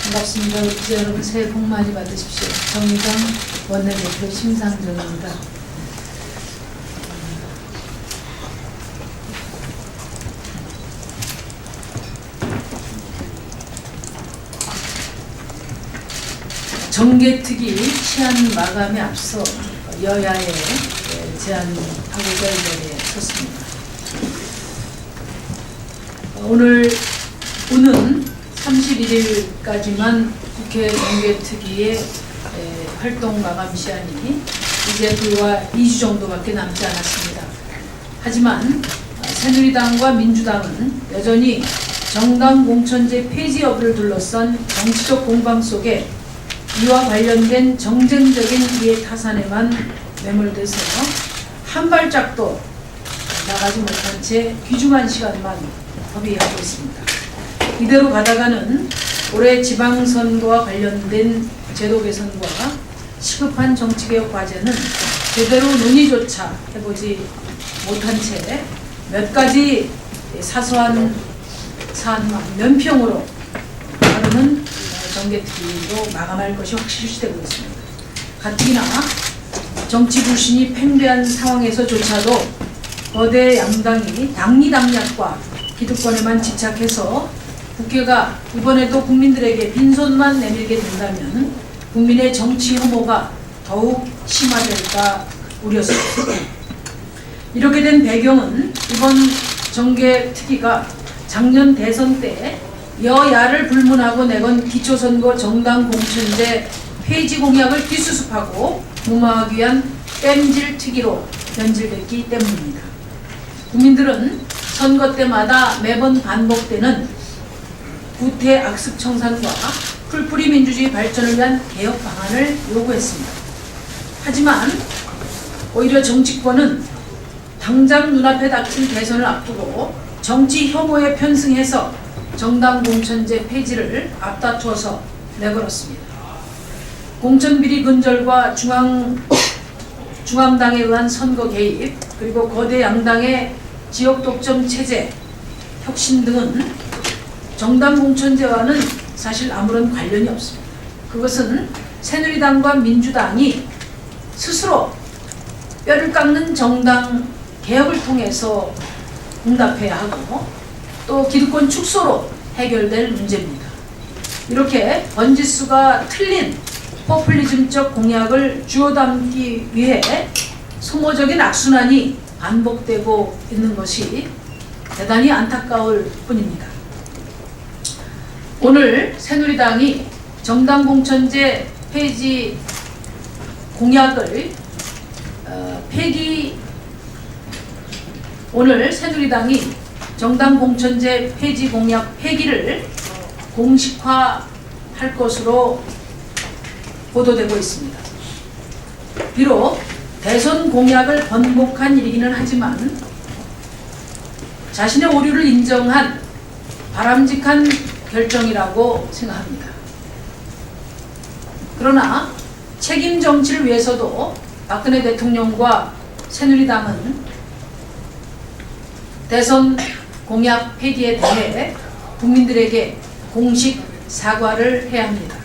반갑습니다. 기자 여러분, 새해 복 많이 받으십시오. 정의당 원내대표 심상정입니다. 정개특위 시한 마감에 앞서 여야에 제안하고자 이 자리에 섰습니다. 오는 31일까지만 국회 정개특위의 활동 마감 시한이 이제 불과 2주 정도밖에 남지 않았습니다. 하지만 새누리당과 민주당은 여전히 정당 공천제 폐지 여부를 둘러싼 정치적 공방 속에 이와 관련된 정쟁적인 이해 타산에만 매몰돼서 한 발짝도 나가지 못한 채 귀중한 시간만 허비하고 있습니다. 이대로 가다가는 올해 지방선거와 관련된 제도 개선과 시급한 정치개혁 과제는 제대로 논의조차 해보지 못한 채 몇 가지 사소한 사안만 면평으로 다루는 정개특위로 마감할 것이 확실시되고 있습니다. 가뜩이나 정치 불신이 팽배한 상황에서조차도 거대 양당이 당리당략과 기득권에만 집착해서 국회가 이번에도 국민들에게 빈손만 내밀게 된다면 국민의 정치 혐오가 더욱 심화될까 우려스럽습니다. 이렇게 된 배경은 이번 정개특위가 작년 대선 때 여야를 불문하고 내건 기초선거 정당 공천제 폐지 공약을 뒷수습하고 무마하기 위한 땜질특위로 변질됐기 때문입니다. 국민들은 선거 때마다 매번 반복되는 구태 악습 청산과 풀뿌리 민주주의 발전을 위한 개혁 방안을 요구했습니다. 하지만 오히려 정치권은 당장 눈앞에 닥친 대선을 앞두고 정치 혐오에 편승해서 정당 공천제 폐지를 앞다투어서 내걸었습니다. 공천비리 근절과 중앙당에 의한 선거 개입, 그리고 거대 양당의 지역 독점 체제 혁신 등은 정당 공천제와는 사실 아무런 관련이 없습니다. 그것은 새누리당과 민주당이 스스로 뼈를 깎는 정당 개혁을 통해서 응답해야 하고 또 기득권 축소로 해결될 문제입니다. 이렇게 번지수가 틀린 포퓰리즘적 공약을 주워 담기 위해 소모적인 악순환이 반복되고 있는 것이 대단히 안타까울 뿐입니다. 오늘 새누리당이 정당 공천제 폐지 공약을 오늘 새누리당이 정당 공천제 폐지 공약 폐기를 공식화할 것으로 보도되고 있습니다. 비록 대선 공약을 번복한 일이기는 하지만 자신의 오류를 인정한 바람직한 결정이라고 생각합니다. 그러나 책임 정치를 위해서도 박근혜 대통령과 새누리당은 대선 공약 폐기에 대해 국민들에게 공식 사과를 해야 합니다.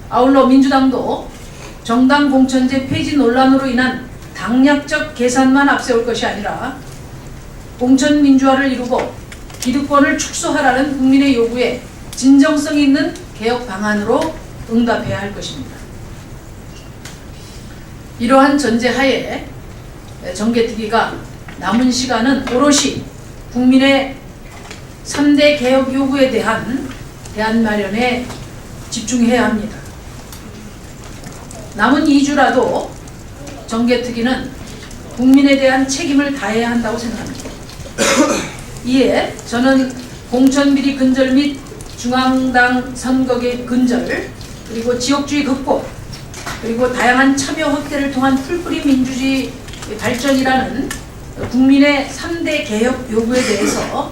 아울러 민주당도 정당 공천제 폐지 논란으로 인한 당략적 계산만 앞세울 것이 아니라 공천 민주화를 이루고 기득권을 축소하라는 국민의 요구에 진정성 있는 개혁 방안으로 응답해야 할 것입니다. 이러한 전제하에 정개특위가 남은 시간은 오롯이 국민의 3대 개혁 요구에 대한 대안 마련에 집중해야 합니다. 남은 2주라도 정개특위는 국민에 대한 책임을 다해야 한다고 생각합니다. 이에 저는 공천비리 근절 및 중앙당 선거 개입 근절, 그리고 지역주의 극복, 그리고 다양한 참여 확대를 통한 풀뿌리 민주주의 발전이라는 국민의 3대 개혁 요구에 대해서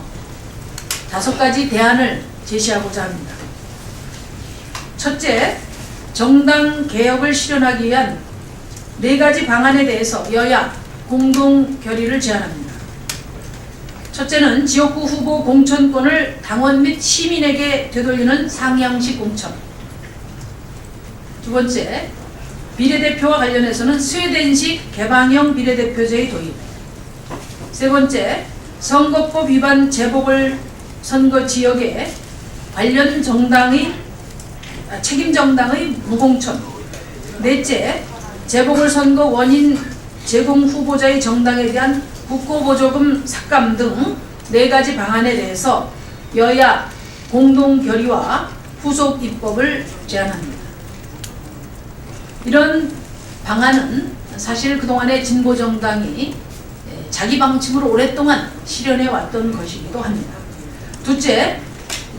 5가지 대안을 제시하고자 합니다. 첫째, 정당 개혁을 실현하기 위한 4가지 방안에 대해서 여야 공동 결의를 제안합니다. 첫째는 지역구 후보 공천권을 당원 및 시민에게 되돌리는 상향식 공천. 두 번째, 비례대표와 관련해서는 스웨덴식 개방형 비례대표제의 도입. 세 번째, 선거법 위반 재보궐선거 지역에 관련 정당의 책임 정당의 무공천. 넷째, 재보궐선거 원인 제공 후보자의 정당에 대한 국고보조금 삭감 등 4가지 방안에 대해서 여야 공동 결의와 후속 입법을 제안합니다. 이런 방안은 사실 그동안의 진보정당이 자기 방침으로 오랫동안 실현해 왔던 것이기도 합니다. 둘째,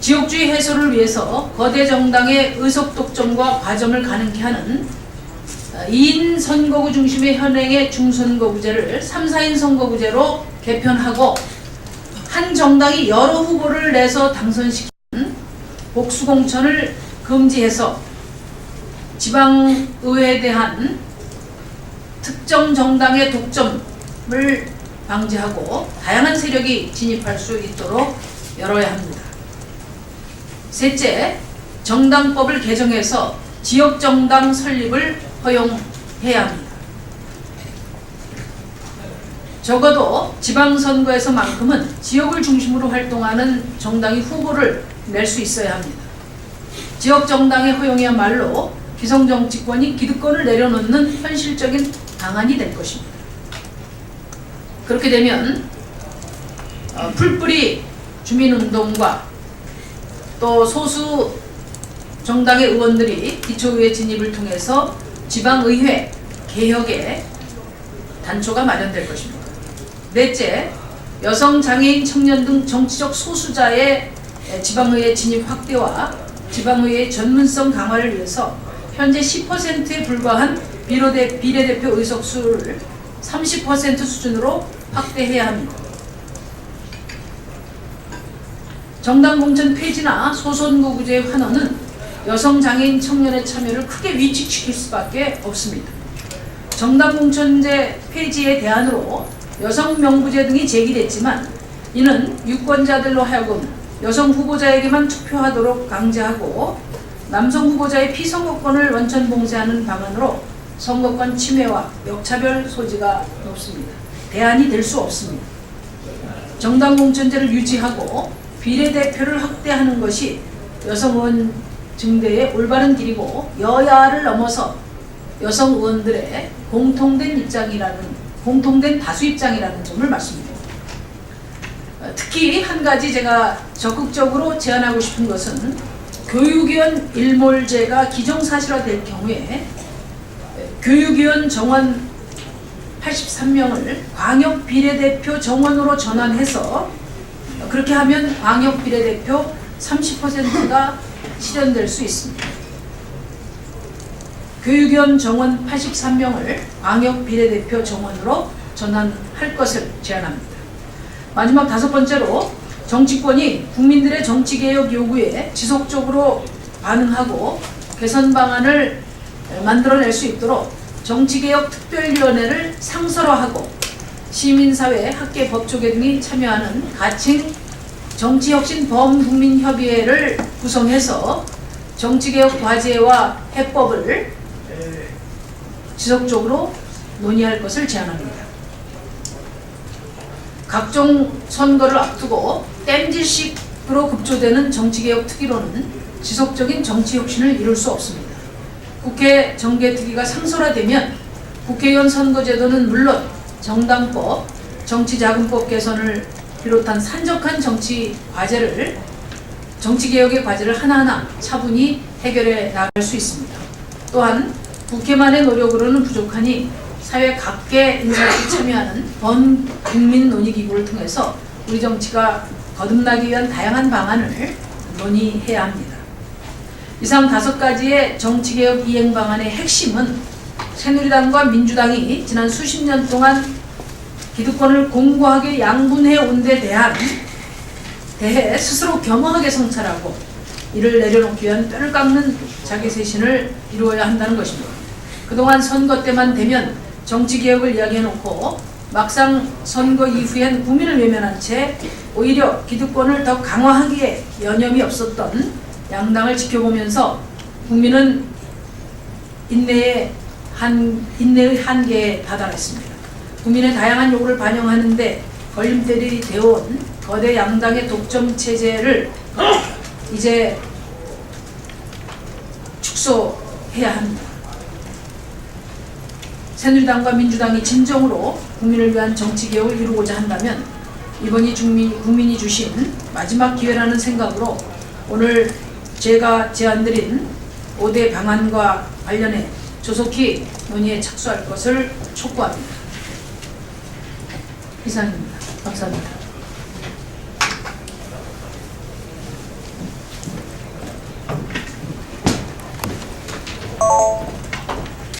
지역주의 해소를 위해서 거대 정당의 의석 독점과 과점을 가능케 하는 2인 선거구 중심의 현행의 중선거구제를 3, 4인 선거구제로 개편하고 한 정당이 여러 후보를 내서 당선시키는 복수공천을 금지해서 지방의회에 대한 특정 정당의 독점을 방지하고 다양한 세력이 진입할 수 있도록 열어야 합니다. 셋째, 정당법을 개정해서 지역정당 설립을 허용해야 합니다. 적어도 지방선거에서만큼은 지역을 중심으로 활동하는 정당이 후보를 낼 수 있어야 합니다. 지역정당의 허용이야말로 기성정치권이 기득권을 내려놓는 현실적인 방안이 될 것입니다. 그렇게 되면 풀뿌리 주민운동과 또 소수 정당의 의원들이 기초의회 진입을 통해서 지방의회 개혁의 단초가 마련될 것입니다. 넷째, 여성, 장애인, 청년 등 정치적 소수자의 지방의회 진입 확대와 지방의회의 전문성 강화를 위해서 현재 10%에 불과한 비례대표 의석수를 30% 수준으로 확대해야 합니다. 정당 공천 폐지나 소선거구제의 환원은 여성, 장애인, 청년의 참여를 크게 위축시킬 수밖에 없습니다. 정당 공천제 폐지의 대안으로 여성 명부제 등이 제기됐지만 이는 유권자들로 하여금 여성 후보자에게만 투표하도록 강제하고 남성 후보자의 피선거권을 원천 봉쇄하는 방안으로 선거권 침해와 역차별 소지가 높습니다. 대안이 될 수 없습니다. 정당 공천제를 유지하고 비례대표를 확대하는 것이 여성 의원 증대의 올바른 길이고 여야를 넘어서 여성 의원들의 공통된 다수 입장이라는 점을 말씀드립니다. 특히 한 가지 제가 적극적으로 제안하고 싶은 것은 교육위원 일몰제가 기정사실화될 경우에 교육위원 정원 83명을 광역 비례대표 정원으로 전환해서 그렇게 하면 광역 비례대표 30%가 실현될 수 있습니다. 교육위원 정원 83명을 광역 비례대표 정원으로 전환할 것을 제안합니다. 마지막 5번째로 정치권이 국민들의 정치개혁 요구에 지속적으로 반응하고 개선 방안을 만들어낼 수 있도록 정치개혁 특별위원회를 상설화하고 시민사회, 학계, 법조계 등이 참여하는 가칭 정치혁신 범국민협의회를 구성해서 정치개혁 과제와 해법을 지속적으로 논의할 것을 제안합니다. 각종 선거를 앞두고 땜질식으로 급조되는 정치개혁 특위로는 지속적인 정치혁신을 이룰 수 없습니다. 국회 정개특위가 상설화되면 국회의원 선거제도는 물론 정당법, 정치자금법 개선을 비롯한 산적한 정치개혁의 과제를 하나하나 차분히 해결해 나갈 수 있습니다. 또한 국회만의 노력으로는 부족하니 사회 각계 인사들이 참여하는 범국민 논의기구를 통해서 우리 정치가 거듭나기 위한 다양한 방안을 논의해야 합니다. 이상 5가지의 정치개혁 이행 방안의 핵심은 새누리당과 민주당이 지난 수십 년 동안 기득권을 공고하게 양분해 온 데 대해 스스로 겸허하게 성찰하고 이를 내려놓기 위한 뼈를 깎는 자기쇄신을 이루어야 한다는 것입니다. 그동안 선거 때만 되면 정치개혁을 이야기해놓고 막상 선거 이후엔 국민을 외면한 채 오히려 기득권을 더 강화하기에 여념이 없었던 양당을 지켜보면서 국민은 인내의 한계에 다다랐습니다. 국민의 다양한 요구를 반영하는데 걸림돌이 되어온 거대 양당의 독점 체제를 이제 축소해야 합니다. 새누리당과 민주당이 진정으로 국민을 위한 정치개혁을 이루고자 한다면 이번이 국민이 주신 마지막 기회라는 생각으로 오늘 제가 제안드린 5대 방안과 관련해 조속히 논의에 착수할 것을 촉구합니다. 이상입니다. 감사합니다.